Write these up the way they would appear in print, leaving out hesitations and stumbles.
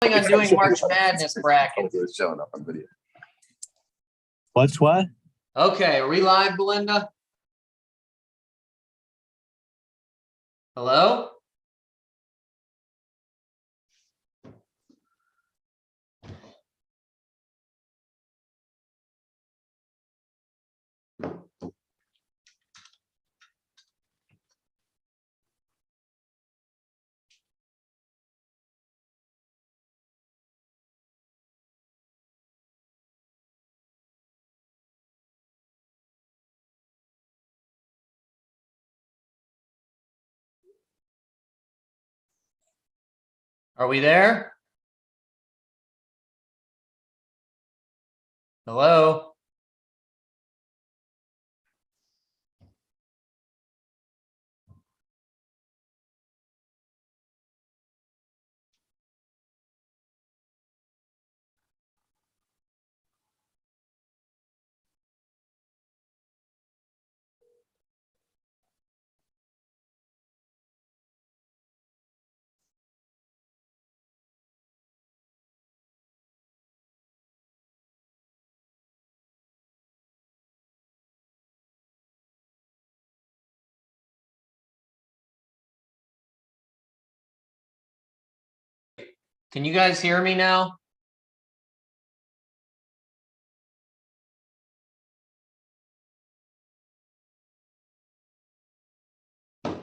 planning on doing March Madness bracket. It's showing up on video. What's what? Okay, are we live, Belinda? Hello? Are we there? Hello? Can you guys hear me now? I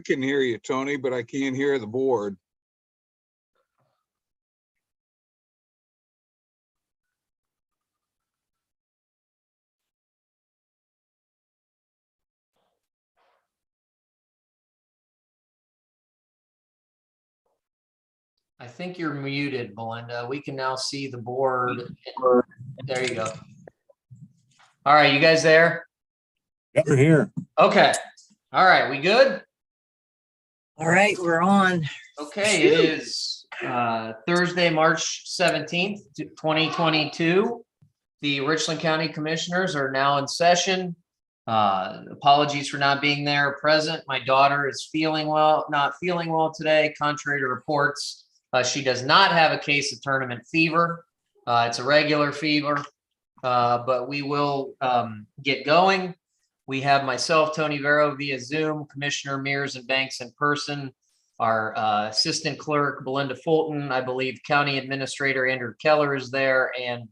can hear you, Tony, but I can't hear the board. I think you're muted, Belinda. We can now see the board. There you go. All right, you guys there? Yeah, we're here. Okay. All right, we good? All right, we're on. Okay, it is Thursday, March 17th, 2022. The Richland County Commissioners are now in session. Apologies for not being there present. My daughter is not feeling well today, contrary to reports. She does not have a case of tournament fever. It's a regular fever, but we will get going. We have myself, Tony Vero, via Zoom, Commissioner Mears and Banks in person, our Assistant Clerk, Belinda Fulton, I believe County Administrator Andrew Keller is there, and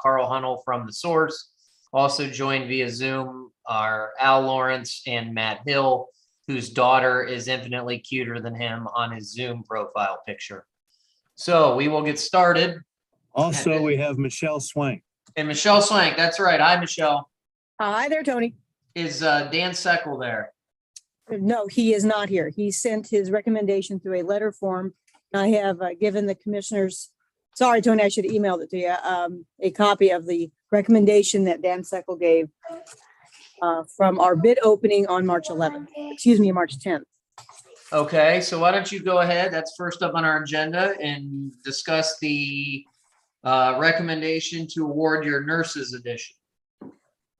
Carl Hunnell from The Source. Also joined via Zoom are Al Lawrence and Matt Hill, whose daughter is infinitely cuter than him on his Zoom profile picture. So we will get started. Also, we have Michelle Swank. And Michelle Swank, that's right. Hi, Michelle. Hi there, Tony. Is Dan Seckel there? No, he is not here. He sent his recommendation through a letter form. I have given the commissioners, sorry, Tony, I should have emailed it to you, a copy of the recommendation that Dan Seckel gave from our bid opening on March 11th, excuse me, March 10th. Okay, so why don't you go ahead? That's first up on our agenda and discuss the recommendation to award your nurses edition.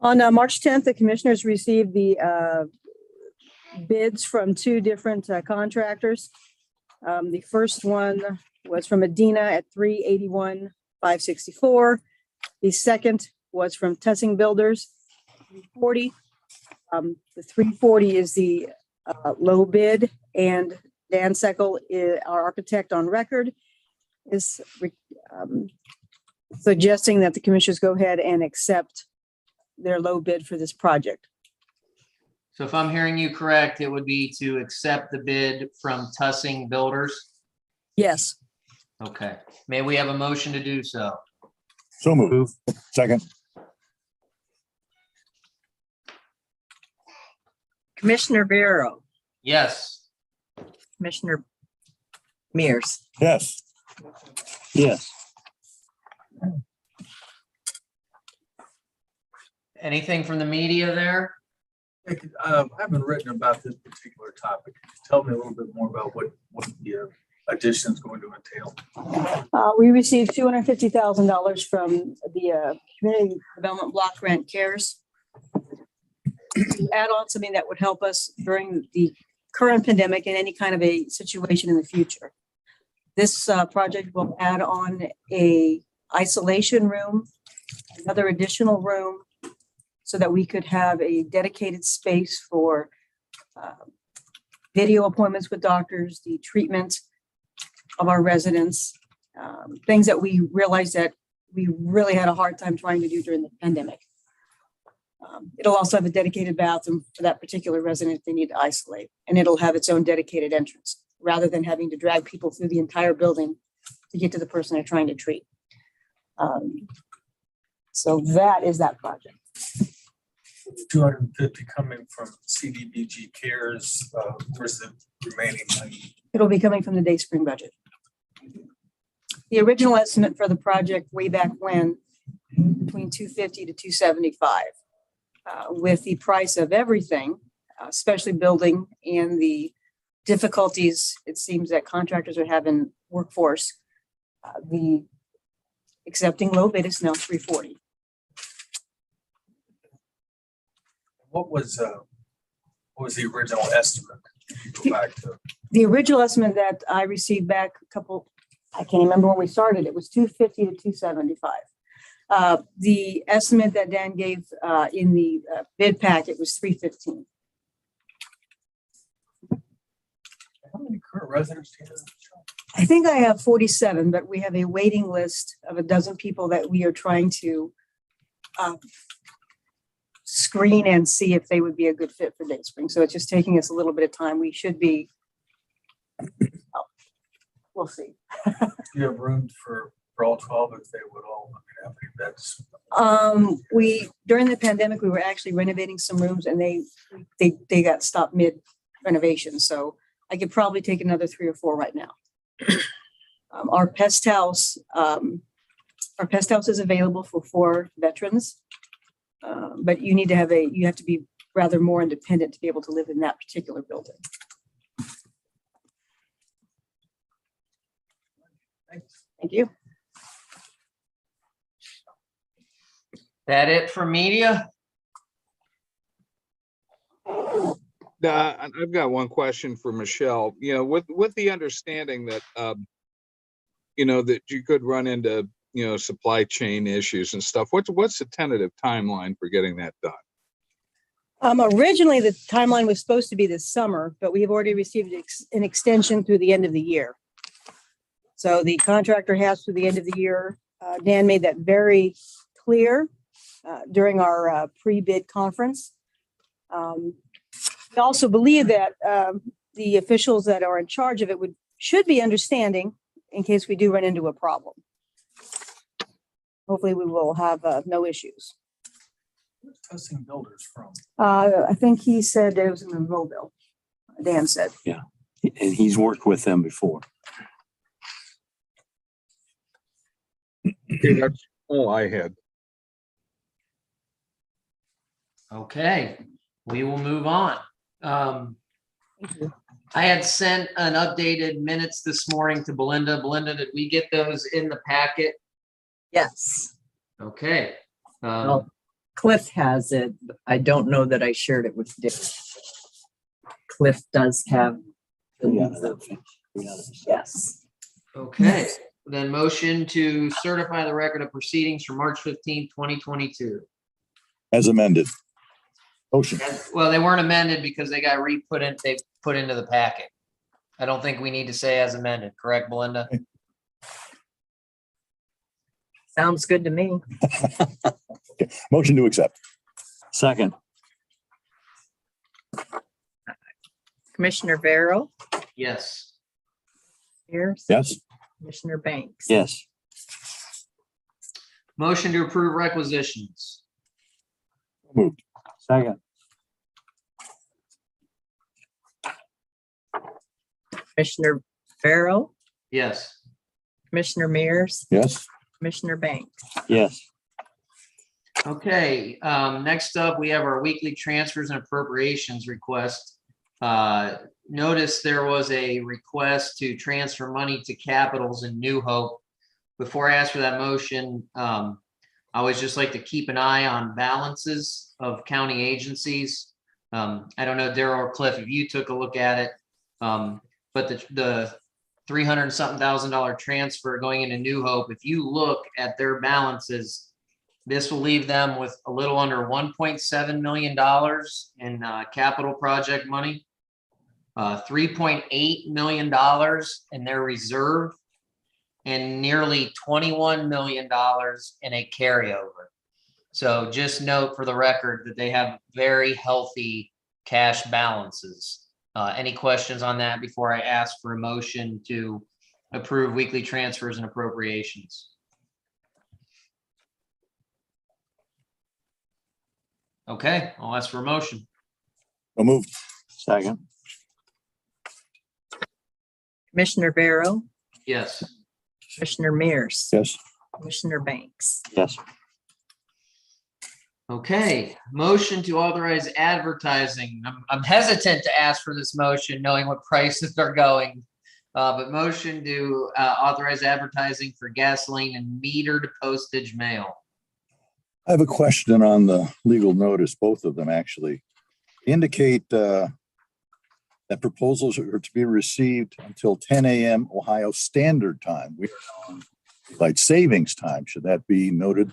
On March 10th, the commissioners received the bids from two different contractors. The first one was from Adina at $381,564. The second was from Tussing Builders, $340. The $340 is the low bid, and Dan Seckel, our architect on record, is suggesting that the commissioners go ahead and accept their low bid for this project. So if I'm hearing you correct, it would be to accept the bid from Tussing Builders. Yes. Okay, may we have a motion to do so? So moved. Second. Commissioner Vero, Yes. Commissioner Mears. Yes. Yes. Anything from the media there? I haven't written about this particular topic. Tell me a little bit more about what the addition is going to entail. We received $250,000 from the Community Development Block Grant CARES to add on something that would help us during the current pandemic and any kind of a situation in the future. This project will add on a isolation room, another additional room, so that we could have a dedicated space for video appointments with doctors, the treatment of our residents, things that we realized that we really had a hard time trying to do during the pandemic. It'll also have a dedicated bathroom for that particular resident if they need to isolate, and it'll have its own dedicated entrance, rather than having to drag people through the entire building to get to the person they're trying to treat. So that is that project. 250 coming from CDBG CARES, where's the remaining money? It'll be coming from the Dayspring budget. The original estimate for the project way back when, between 250 to 275. With the price of everything, especially building and the difficulties, it seems that contractors are having workforce, the accepting low bid is now 340. What was the original estimate? Go back to, The original estimate that I received back I can't remember when we started, it was 250 to 275. The estimate that Dan gave in the bid packet was 315. how many current residents do you have? I think I have 47, but we have a waiting list of a dozen people that we are trying to screen and see if they would be a good fit for Dayspring. So it's just taking us a little bit of time. We should be, we'll see. Do you have room for all 12 if they would all, I mean, how many beds? We, during the pandemic, we were actually renovating some rooms and they got stopped mid renovation. So I could probably take another 3 or 4 right now. Our pest house is available for 4 veterans. But you need to have you have to be rather more independent to be able to live in that particular building. Thank you. That it for media? I've got one question for Michelle. You know, with the understanding that, you know, that you could run into, you know, supply chain issues and stuff. What's the tentative timeline for getting that done? Originally, the timeline was supposed to be this summer, but we have already received an extension through the end of the year. So the contractor has through the end of the year. Dan made that very clear during our pre-bid conference. We also believe that the officials that are in charge of it should be understanding in case we do run into a problem. Hopefully we will have no issues. Where's Cussing Builders from? I think he said it was in Monroeville. Dan said. And he's worked with them before. Okay, that's all I had. Okay, we will move on. I had sent an updated minutes this morning to Belinda. Belinda, did we get those in the packet? Yes. Okay. Well, Cliff has it. I don't know that I shared it with Dick. Cliff does have. Yes. Okay, then motion to certify the record of proceedings for March 15th, 2022. As amended. Motion. Well, they weren't amended because they got they put into the packet. I don't think we need to say as amended, correct, Belinda? Sounds good to me. Motion to accept. Second. Commissioner Vero, Yes. Pierce. Yes. Commissioner Banks. Yes. Motion to approve requisitions. Moved. Second. Commissioner Vero, Yes. Commissioner Mears, Yes. Commissioner Banks. Yes. Okay, next up, we have our weekly transfers and appropriations request. Notice there was a request to transfer money to capitals in New Hope. Before I ask for that motion, I always just like to keep an eye on balances of county agencies. I don't know, Daryl or Cliff, if you took a look at it, but the $300 something transfer going into New Hope. If you look at their balances, this will leave them with a little under $1.7 million in capital project money, $3.8 million in their reserve, and nearly $21 million in a carryover. So just note for the record that they have very healthy cash balances. Any questions on that before I ask for a motion to approve weekly transfers and appropriations? Okay, I'll ask for a motion. So moved. Second. Commissioner Barrow, Yes. Commissioner Mears, Yes. Commissioner Banks. Yes. Okay, motion to authorize advertising. I'm hesitant to ask for this motion, knowing what prices are going. But motion to authorize advertising for gasoline and metered postage mail. I have a question on the legal notice, both of them actually. Indicate that proposals are to be received until 10 a.m. Ohio Standard Time. We are on daylight savings time. Should that be noted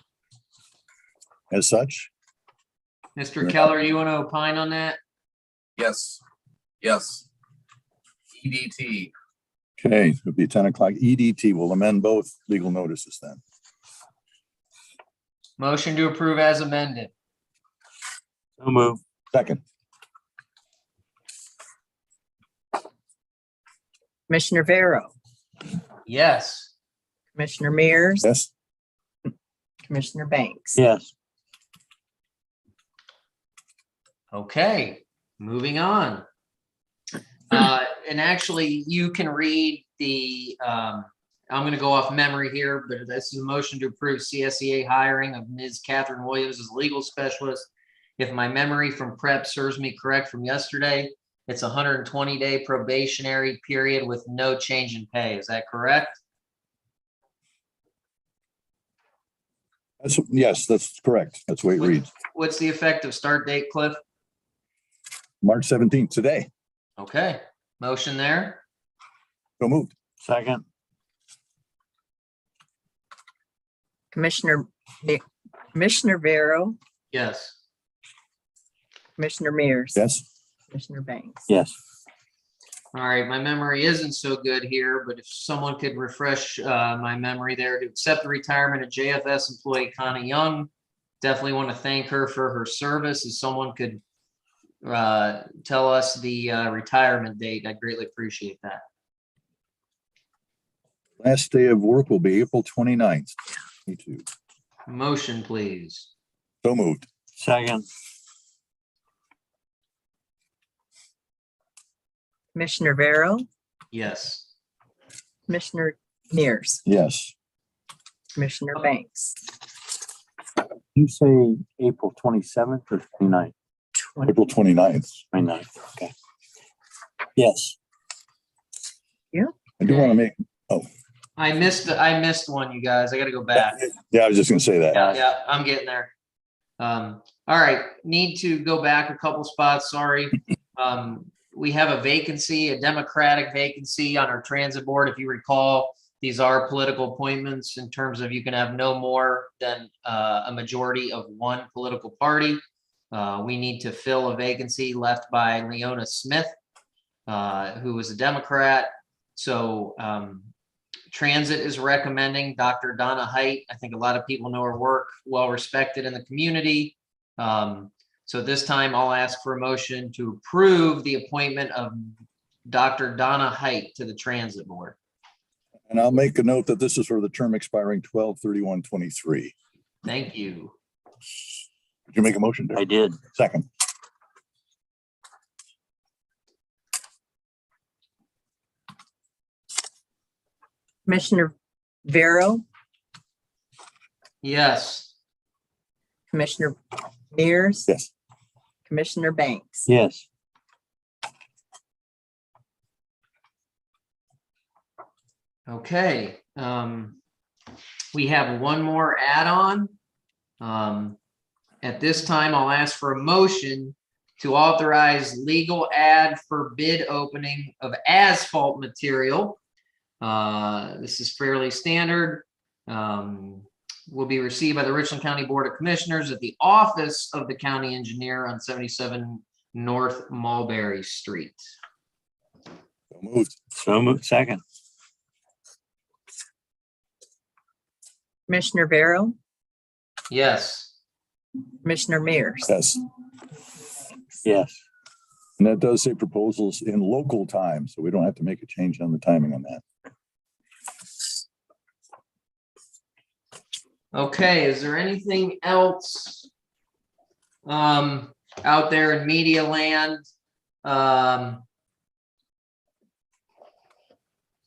as such? Mr. Keller, you want to opine on that? Yes, yes. EDT. Okay, it'll be 10 o'clock. EDT will amend both legal notices then. Motion to approve as amended. So move. Second. Commissioner Barrow, Yes. Commissioner Mears, Yes. Commissioner Banks. Yes. Okay, moving on. And actually, you can read the, I'm going to go off memory here, but this is a motion to approve CSEA hiring of Ms. Catherine Williams as legal specialist. If my memory from prep serves me correct from yesterday, it's a 120-day probationary period with no change in pay. Is that correct? Yes, that's correct. That's the way it reads. What's the effective start date, Cliff? March 17th, today. Okay, motion there. So moved. Second. Commissioner Barrow, Yes. Commissioner Mears. Yes. Commissioner Banks. Yes. All right, my memory isn't so good here, but if someone could refresh my memory there, to accept the retirement of JFS employee Connie Young. Definitely want to thank her for her service. If someone could tell us the retirement date, I'd greatly appreciate that. Last day of work will be April 29th. 2022. Motion, please. So moved. Second. Commissioner Barrow, Yes. Commissioner Mears, Yes. Commissioner Banks. You say April 27th or 29th? April 29th. 29th, okay. Yes. Yeah. I do want to make, I missed one, you guys. I got to go back. yeah, I was just going to say that. Yeah, I'm getting there. All right, need to go back a couple spots, sorry. We have a vacancy, a Democratic vacancy on our transit board. If you recall, these are political appointments in terms of you can have no more than a majority of one political party. We need to fill a vacancy left by Leona Smith, who was a Democrat. So Transit is recommending Dr. Donna Height. I think a lot of people know her work, well respected in the community. So this time I'll ask for a motion to approve the appointment of Dr. Donna Height to the Transit Board. And I'll make a note that this is for the term expiring 12/31/23. Thank you. Did you make a motion? I did. Second. Commissioner Barrow, Yes. Commissioner Mears. Yes. Commissioner Banks. Yes. Okay. We have one more add-on. At this time, I'll ask for a motion to authorize legal ad for bid opening of asphalt material This is fairly standard. Will be received by the Richland County Board of Commissioners at the office of the county engineer on 77 North Mulberry Street. So moved. So moved. Second. Commissioner Vero, Yes. Commissioner Mears. Yes. Yes. And that does say proposals in local time, so we don't have to make a change on the timing on that. Okay, is there anything else out there in media land?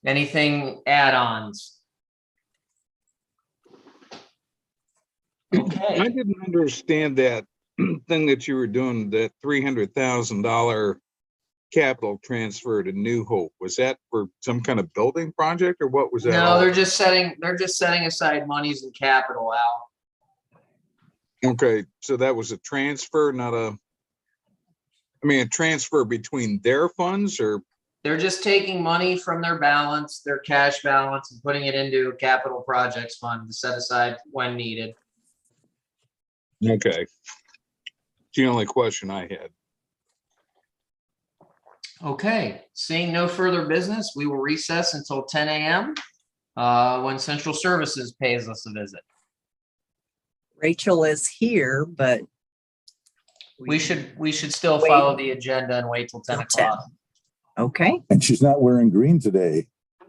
Anything add-ons? I Okay, didn't understand that thing that you were doing, that $300,000 capital transfer to New Hope. Was that for some kind of building project or what was that? no, all they're about? just setting aside monies and capital out. Okay, so that was a transfer, not a, I mean, a transfer between their funds or, They're just taking money from their balance, their cash balance, and putting it into a capital projects fund to set aside when needed. okay. It's the only question I had. Okay, seeing no further business, we will recess until 10 a.m. When Central Services pays us a visit. Rachel is here, but We should still Wait. follow the agenda and wait till 10 Till 10. o'clock. Okay, And she's not wearing green today,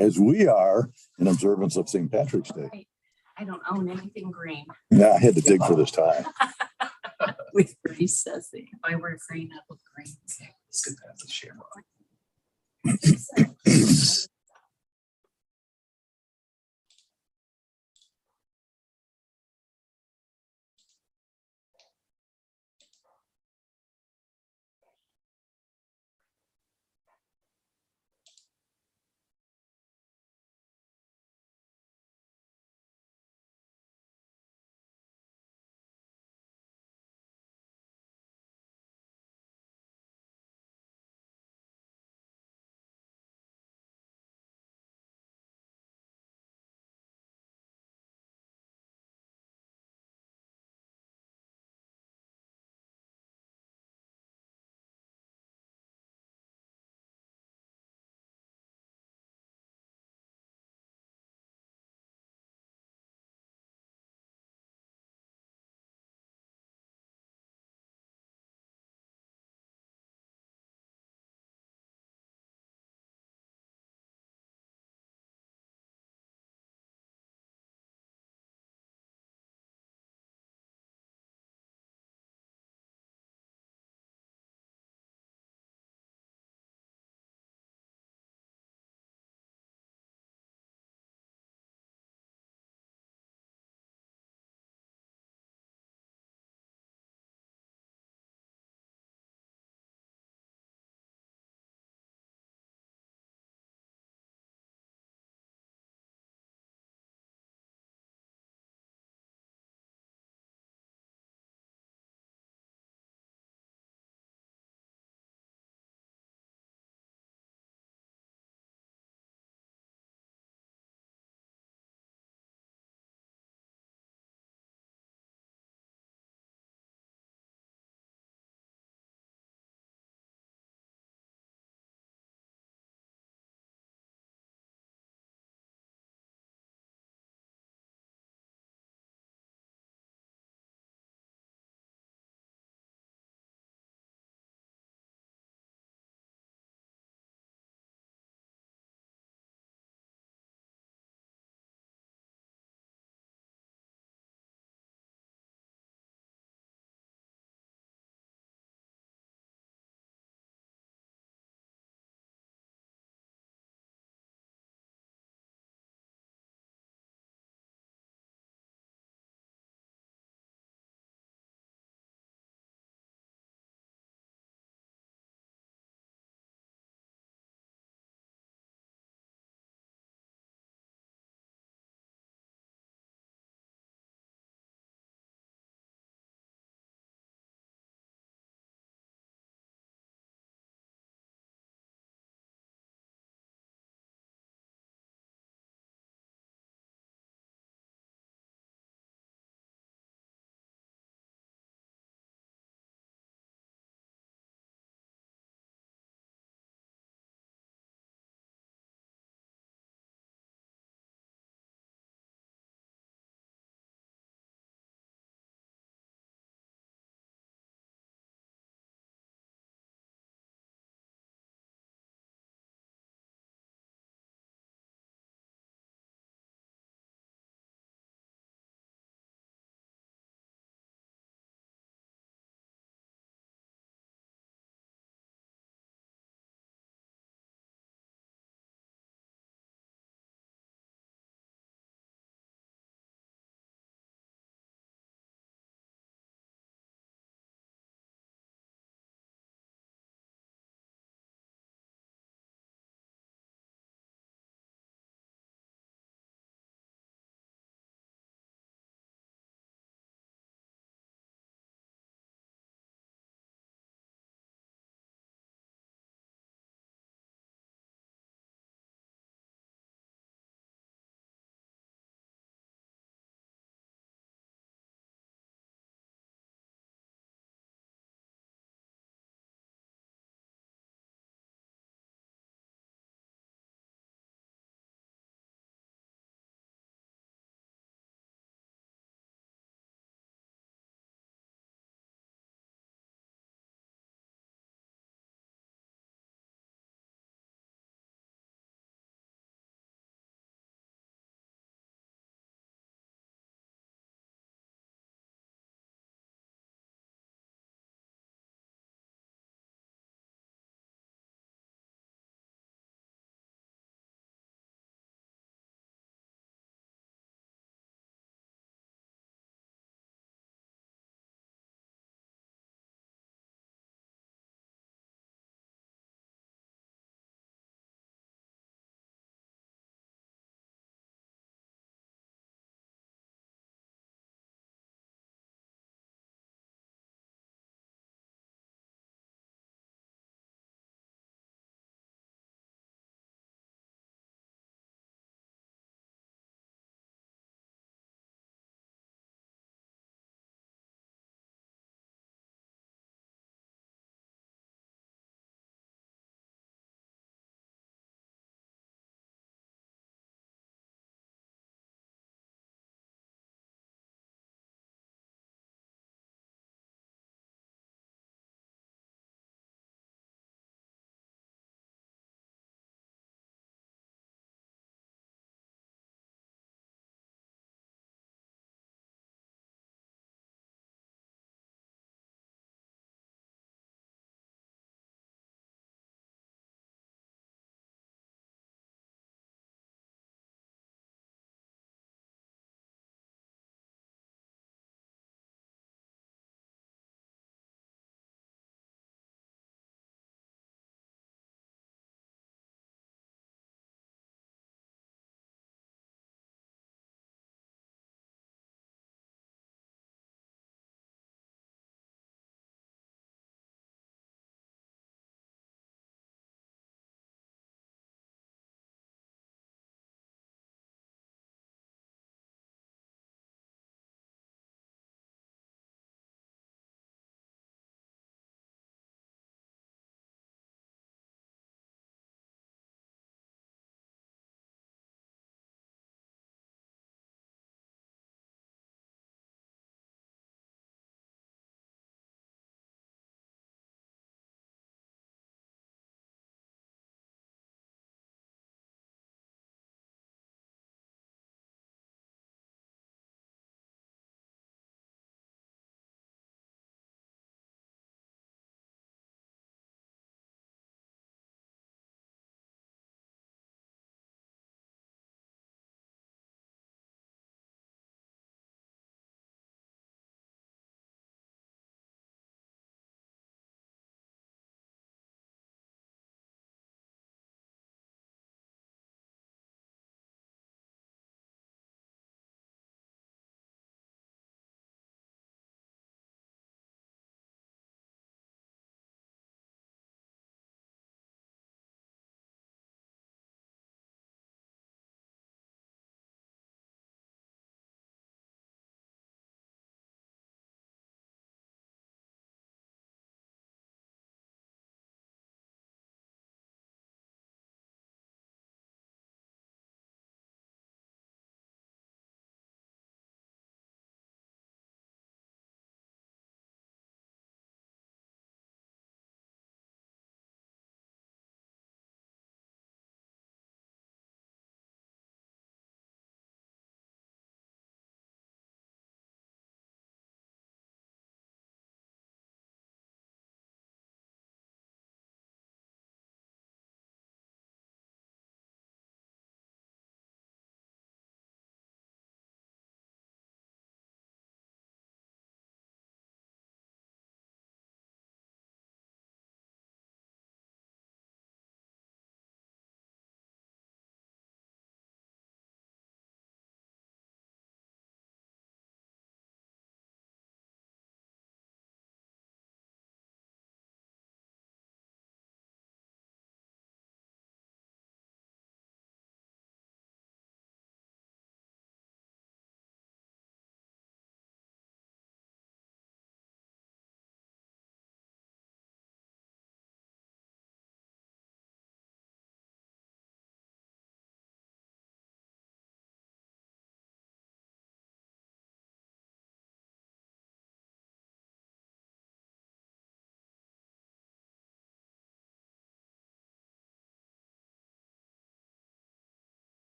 as we are in observance of St. Patrick's Day. I don't own anything green. Yeah, I had to dig for this tie. with recessing. If I wear green, I look green.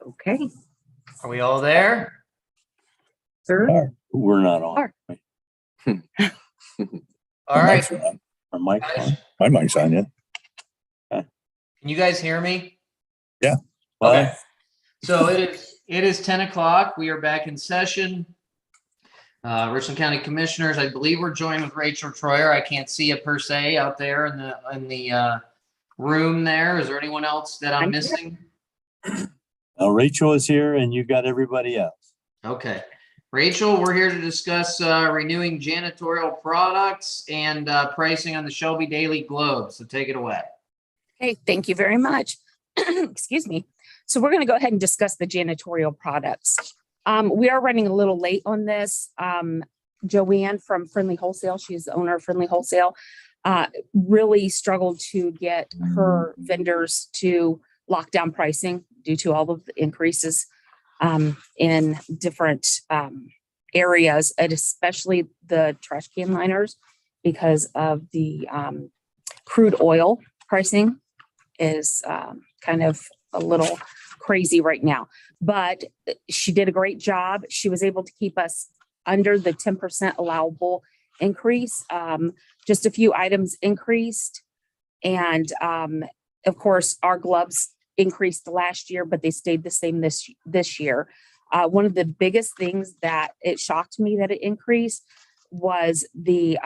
Okay, Are we all there? sir. We're not on. All right, Mic's on. Our mic's on. My mic's on, yeah. can you guys hear me? Yeah. Okay, so it is 10 o'clock. We are back in session. Richland County Commissioners, I believe we're joined with Rachel Troyer. I can't see it per se out there in the room there. Is there anyone else that I'm I'm here. missing? Now Rachel is here and you got everybody else. Okay. Rachel, we're here to discuss renewing janitorial products and pricing on the Shelby Daily Globe. So take it away. Okay, thank you very much. Excuse me. So we're going to go ahead and discuss the janitorial products. We are running a little late on this. Joanne from Friendly Wholesale, she's the owner of Friendly Wholesale, really struggled to get her vendors to lock down pricing due to all of the increases in different areas, and especially the trash can liners, because of the crude oil pricing is kind of a little crazy right now. But she did a great job. She was able to keep us under the 10% allowable increase. Just a few items increased. And of course, our gloves increased last year, but they stayed the same this year. One of the biggest things that it shocked me that it increased was the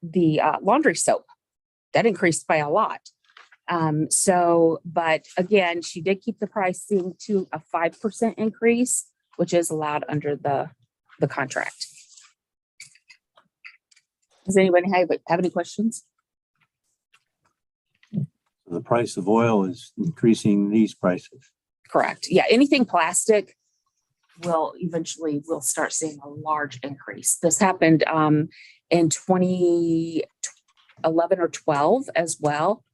laundry soap. That increased by a lot. But again, she did keep the pricing to a 5% increase, which is allowed under the contract. Does anybody have any questions? The price of oil is increasing these prices. Correct. Yeah, anything plastic we'll start seeing a large increase. This happened in 2011 or 12 as well.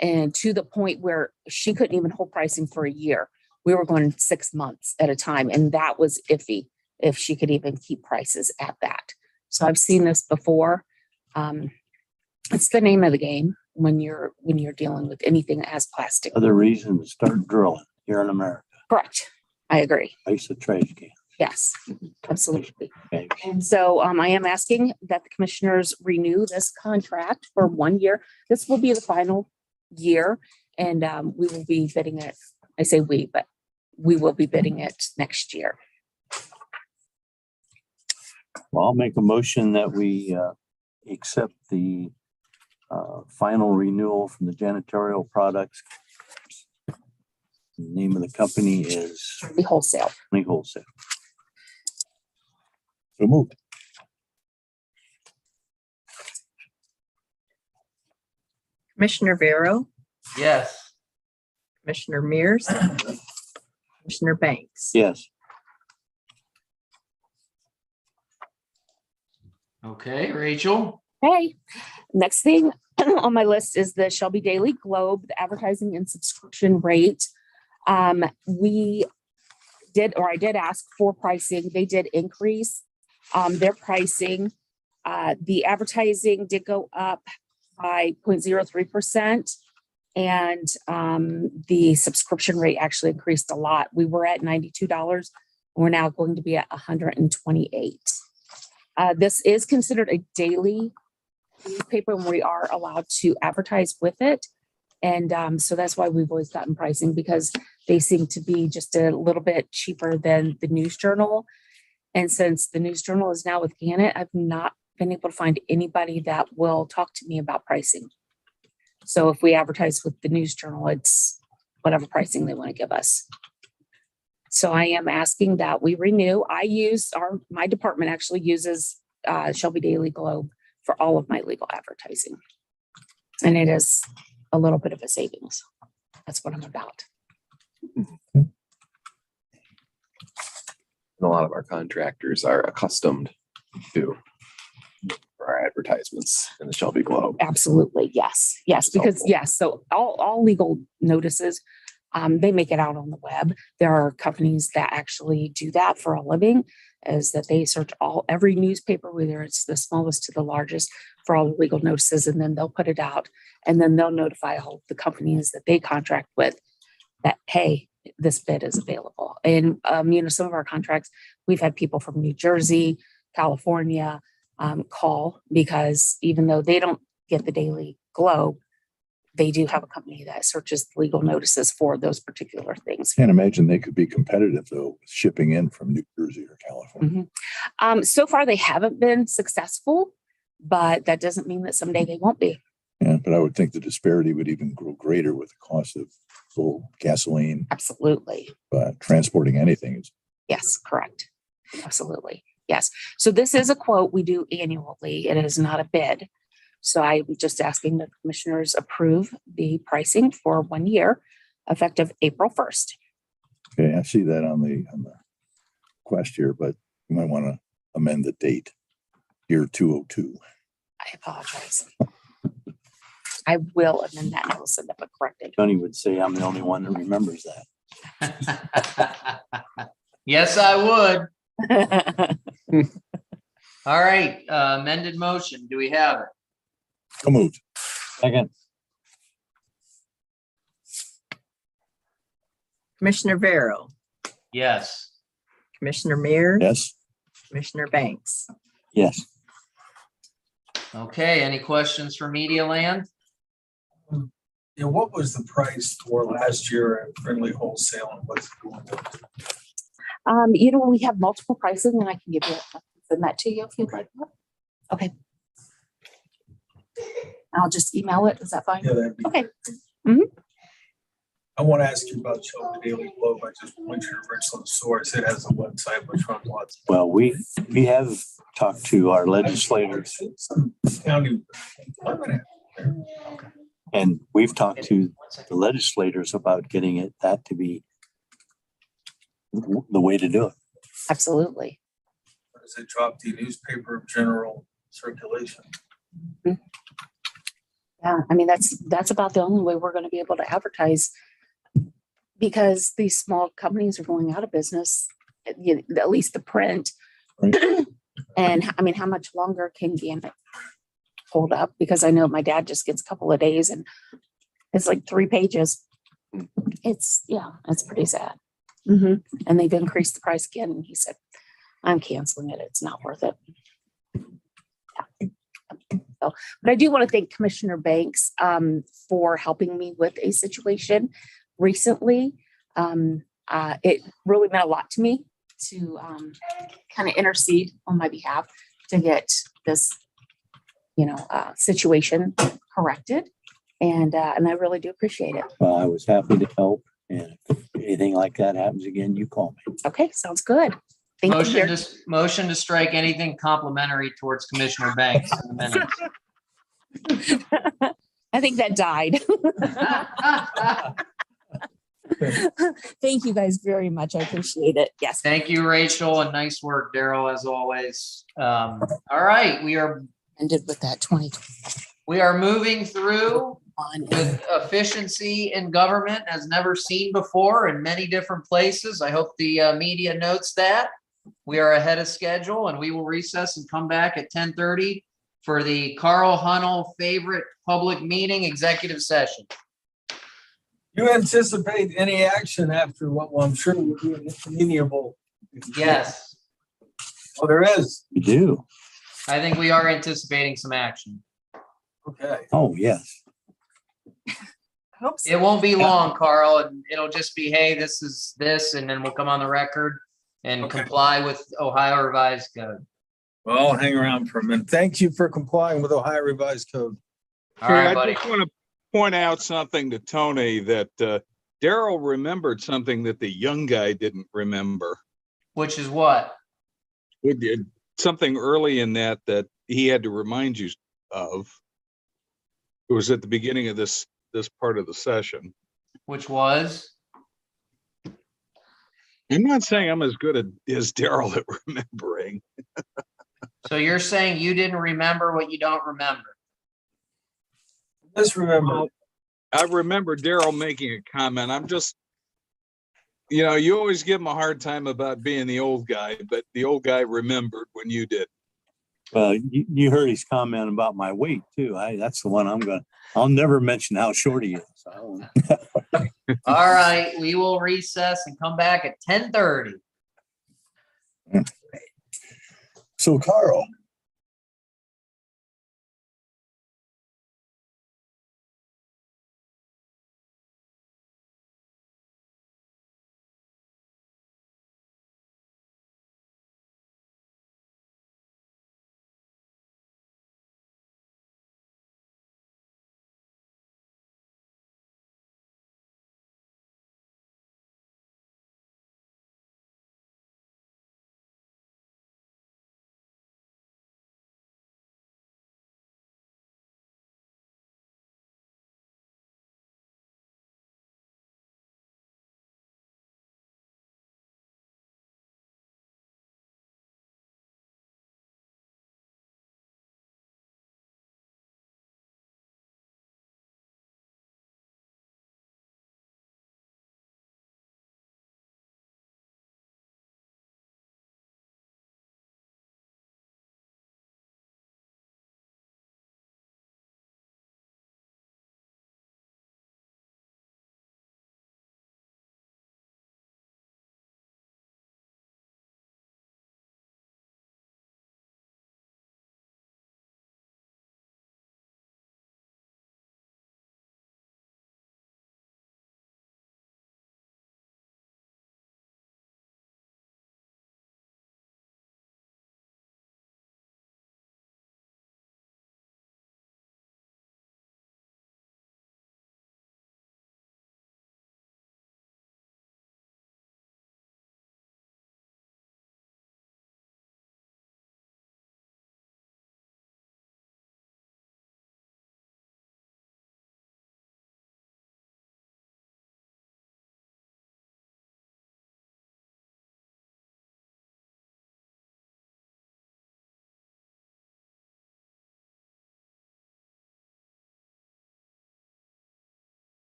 And to the point where she couldn't even hold pricing for a year. We were going 6 months at a time. And that was iffy if she could even keep prices at that. So I've seen this before. It's the name of the game when you're dealing with anything that has plastic. Other reason to start drilling here in America. Correct. I agree. Price of trash can. Yes, absolutely. Okay. And so I am asking that the commissioners renew this contract for 1 year. This will be the final year, and we will be bidding it. I say we, but we will be bidding it next year. Well, I'll make a motion that we accept the final renewal from the janitorial products. The name of the company is The wholesale. Friendly Wholesale. So moved. Commissioner Vero, Yes. Commissioner Mears, Commissioner Banks. Yes. Okay, Rachel. Okay. Next thing on my list is the Shelby Daily Globe, the advertising and subscription rate. I did ask for pricing. They did increase their pricing. The advertising did go up by 0.03%. And the subscription rate actually increased a lot. We were at $92. We're now going to be at $128. This is considered a daily newspaper, and we are allowed to advertise with it. And so that's why we've always gotten pricing, because they seem to be just a little bit cheaper than the News Journal. And since the News Journal is now with Gannett, I've not been able to find anybody that will talk to me about pricing. So if we advertise with the News Journal, it's whatever pricing they want to give us. So I am asking that we renew. My department actually uses Shelby Daily Globe for all of my legal advertising. And it is a little bit of a savings. That's what I'm about. And a lot of our contractors are accustomed to our advertisements in the Shelby Globe. Absolutely. Yes. Yes. Because yes. So all legal notices, they make it out on the web. There are companies that actually do that for a living, is that they search every newspaper, whether it's the smallest to the largest, for all the legal notices, and then they'll put it out, and then they'll notify all the companies that they contract with that, hey, this bid is available. And, some of our contracts, we've had people from New Jersey, California, call because even though they don't get the Daily Globe, they do have a company that searches legal notices for those particular things. Can't imagine they could be competitive though, with shipping in from New Jersey or California. So far, they haven't been successful, but that doesn't mean that someday they won't be. Yeah, but I would think the disparity would even grow greater with the cost of full gasoline, Absolutely. but transporting anything is. Yes, correct. Absolutely. Yes. So this is a quote we do annually. It is not a bid. So I'm just asking the commissioners approve the pricing for 1 year, effective April 1st. Okay, I see that on the quest here, but you might want to amend the date, year 202. I apologize. I will amend that. I will send up a corrected. Tony would say I'm the only one that remembers that. Yes, I would. All right, amended motion. Do we have it? So moved. Second, Commissioner Vero, Yes. Commissioner Mears, Yes. Commissioner Banks. yes. Okay, any questions for Media Land? Yeah, what was the price for last year at Friendly Wholesale and what's it going on? We have multiple pricing and I can give you, send that to you if you'd like. Okay. I'll just email it. Is that fine? Yeah, that'd be. Okay. I want to ask you about Shelby Daily Globe. I just went to your Richland source. It has a website which runs lots. Well, we have talked to our legislators Some county. and we've talked to the legislators about getting that to be the way to do it. Absolutely. Does it drop the newspaper of general circulation? Yeah, I mean, that's about the only way we're going to be able to advertise because these small companies are going out of business, at least the print. Right. And I mean, how much longer can Gambit hold up? Because I know my dad just gets a couple of days and it's like 3 pages. It's pretty sad. And they've increased the price again. And he said, I'm canceling it. It's not worth it. So, but I do want to thank Commissioner Banks for helping me with a situation recently. It really meant a lot to me to kind of intercede on my behalf to get this, situation corrected. And I really do appreciate it. Well, I was happy to help. And if anything like that happens again, you call me. Okay, sounds good. Thank you. Motion to strike anything complimentary towards Commissioner Banks in the minutes. I think that died. Thank you guys very much. I appreciate it. Yes. Thank you, Rachel, and nice work, Daryl, as always. All right, we are Ended with that 2021. We are moving through with efficiency in government as never seen before in many different places. I hope the media notes that. We are ahead of schedule and we will recess and come back at 10:30 for the Carl Hunnell favorite public meeting executive session. You anticipate any action after what I'm sure will be an amenable. Yes, Oh, there is. You do? I think we are anticipating some action. Okay. Oh, yes. It won't be long, Carl, and it'll just be, hey, this is this, and then we'll come on the record and Okay. comply with Ohio Revised Code. Well, I'll hang around for a minute. Thank you for complying with Ohio Revised Code. All right, I buddy. just want to point out something to Tony that Daryl remembered something that the young guy didn't remember. Which is what? We did something early in that he had to remind you of. It was at the beginning of this part of the session. Which was? I'm not saying I'm as good as Daryl at remembering. So you're saying you didn't remember what you don't remember? Just remember, Well, I remember Daryl making a comment. I'm just, you always give him a hard time about being the old guy, but the old guy remembered when you did. Well, you heard his comment about my weight too. That's the one I'll never mention how short he is. All right, we will recess and come back at 10:30. So Carl,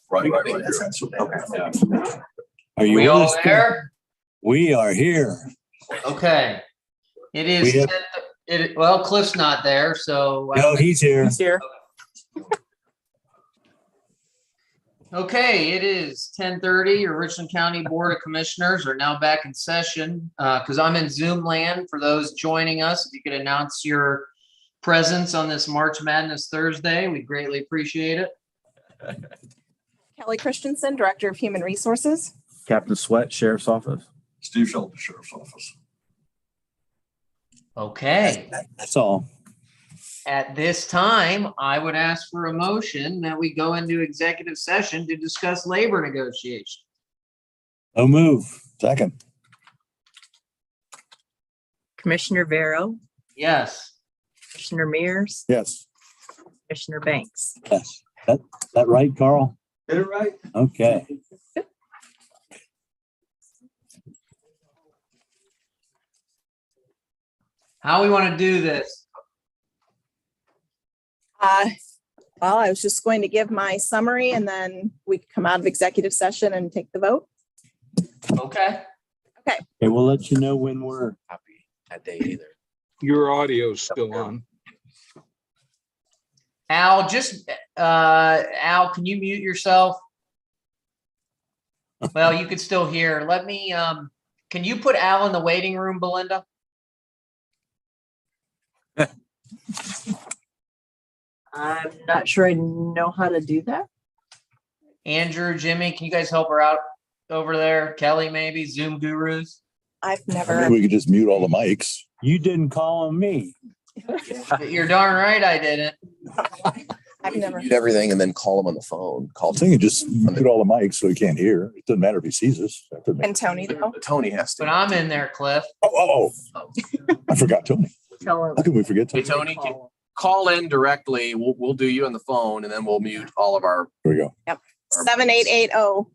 Right. Are you We with all us? Ken? there? We are here. Okay. It We is, have- well, Cliff's not there, so. No, he's here. Here. Okay, it is 10:30. Your Richland County Board of Commissioners are now back in session. Because I'm in Zoom land for those joining us. If you could announce your presence on this March Madness Thursday, we greatly appreciate it. Kelly Christensen, Director of Human Resources. Captain Sweat, Sheriff's Office. Steve Shelton, Sheriff's Office. Okay, That's all. at this time, I would ask for a motion that we go into executive session to discuss labor negotiations. No move. Second. Commissioner Vero, Yes. Commissioner Mears, Yes. Commissioner Banks. Yes. That right, Carl? Get it right? Okay. How we want to do this? Well, I was just going to give my summary and then we could come out of executive session and take the vote. Okay. Okay, we'll let you know when we're. Happy that day either. Your audio's still on. Al, Al, can you mute yourself? Well, you could still hear. Let me, can you put Al in the waiting room, Belinda? I'm not sure I know how to do that. Andrew, Jimmy, can you guys help her out over there? Kelly, maybe Zoom gurus? I've Maybe never, we could just mute all the mics. You didn't call on me. You're darn right I didn't. I've never, Mute everything and then call him on the phone. Call I'm thinking just mute all the mics so he can't hear. It doesn't matter if he sees us. That doesn't make- and Tony though. Tony has But to. I'm in there, Cliff. Oh. I forgot Tony. Tell her. How can we forget Hey, Tony? Tony, call in directly. We'll do you on the phone and then we'll mute all of our. Here we go. 7880.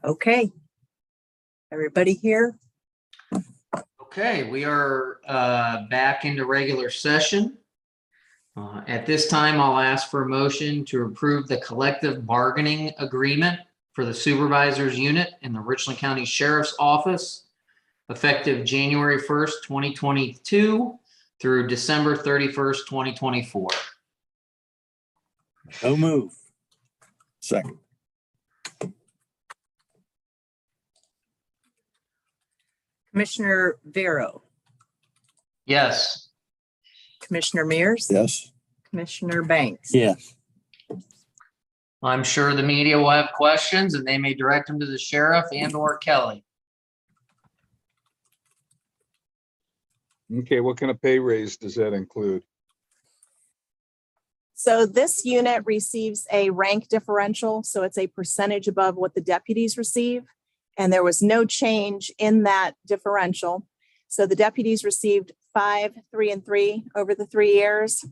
Okay. Everybody here? Okay, we are back into regular session. At this time, I'll ask for a motion to approve the collective bargaining agreement for the supervisors unit in the Richland County Sheriff's Office effective January 1st, 2022 through December 31st, 2024. So move. Second. Commissioner Vero, Yes. Commissioner Mears, Yes. Commissioner Banks. Yes. I'm sure the media will have questions and they may direct them to the sheriff and or Kelly. Okay, what kind of pay raise does that include? So this unit receives a rank differential, so it's a percentage above what the deputies receive. And there was no change in that differential. So the deputies received 5, 3, and 3 over the 3 years.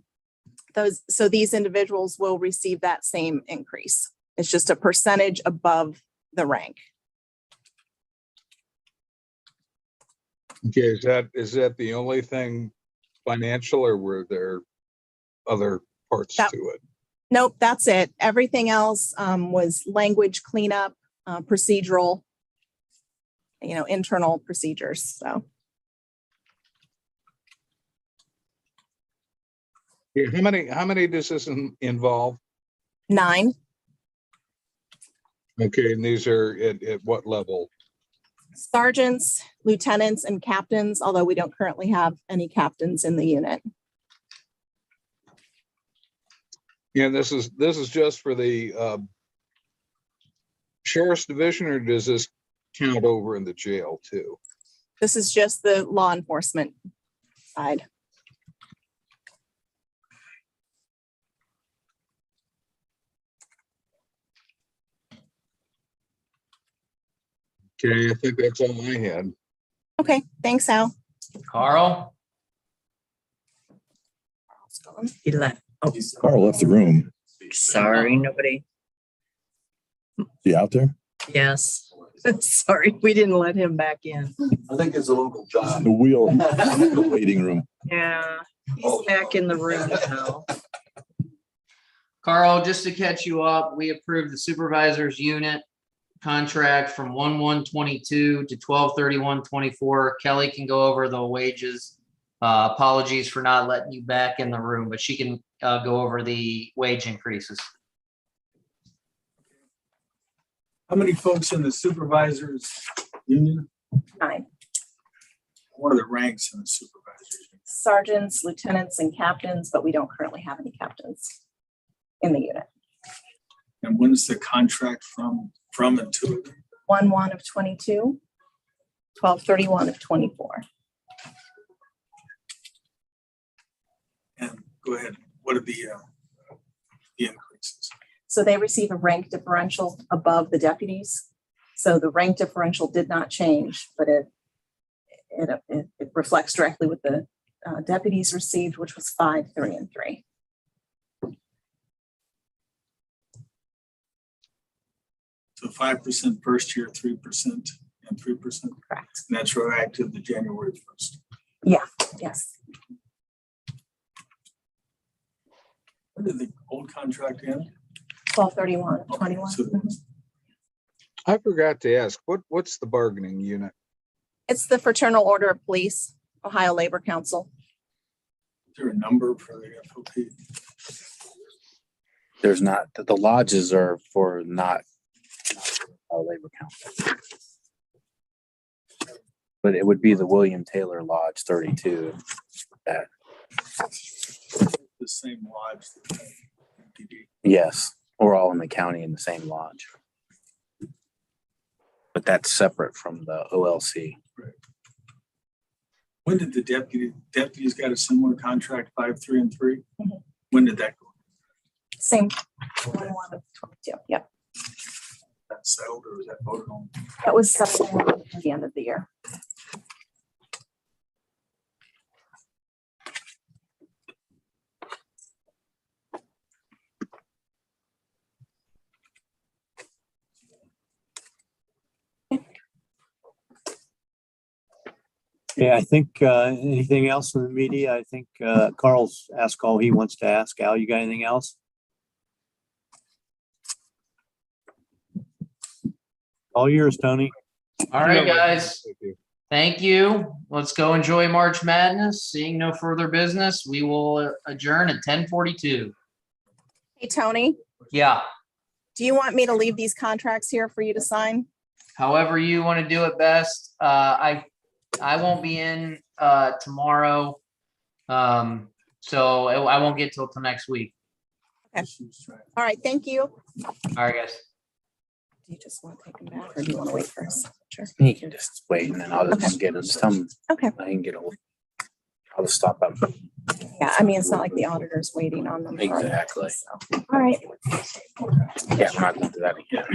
So these individuals will receive that same increase. It's just a percentage above the rank. Okay, is that the only thing financial, or were there other parts That- to it? Nope, that's it. Everything else was language cleanup, procedural, internal procedures. So Yeah, how many does this involve? 9. Okay, and these are at what level? Sergeants, lieutenants, and captains, although we don't currently have any captains in the unit. Yeah, this is just for the sheriff's division, or does this count over in the jail too? This is just the law enforcement side. Okay, I think that's all I had. Okay, thanks, Al. Carl? He left. Oh, Carl left the room. sorry, nobody. Is he out there? Yes. Sorry, we didn't let him back in. I think it's a local job. The waiting room. Yeah, he's back in the room now. Carl, just to catch you up, we approved the supervisor's unit contract from 1/1/22 to 12/31/24. Kelly can go over the wages. Apologies for not letting you back in the room, but she can go over the wage increases. How many folks in the supervisors union? 9. What are the ranks in the supervisors? Union? Sergeants, lieutenants, and captains, but we don't currently have any captains in the unit. And when is the contract from and to? 1/1 of 22, 12/31 of 24. And go ahead, what are the increases? So they receive a rank differential above the deputies. So the rank differential did not change, but it reflects directly what the deputies received, which was 5, 3, and 3. So 5% first year, 3% and 3%. Correct. And that's retroactive to January 1st. Yes. When did the old contract end? 12/31 of 21. So I forgot to ask, what's the bargaining unit? It's the Fraternal Order of Police, Ohio Labor Council. is there a number for the FOP? There's not, the lodges are for not our labor council. But it would be the William Taylor Lodge 32. That, The same lodge. that MPD. yes, we're all in the county in the same lodge. But that's separate from the OLC. When did the deputies got a similar contract, 5, 3, and 3? Mhm. When did that go? Same 1/1 of 22. Yep. That settled or was that voted on? That was settled at the end of the year. Okay, I think, anything else in the media? I think, Carl's asked all he wants to ask. Al, you got anything else? All yours, Tony. All right, Yeah, guys. thank you. Thank you. Let's go enjoy March Madness. Seeing no further business, we will adjourn at 10:42. Hey, Tony, Yeah, do you want me to leave these contracts here for you to sign? however you want to do it best. I won't be in tomorrow. So I won't get till next week. All right, thank you. All right, guys. Do you just want to take them back or do you want to wait for us? Sure. He can just wait and then I'll just get him, just tell him Okay. I can get a, I'll just stop him. Yeah, I mean, it's not like the auditor's waiting on them. Exactly. So, all right. Yeah, I'm not gonna do that again.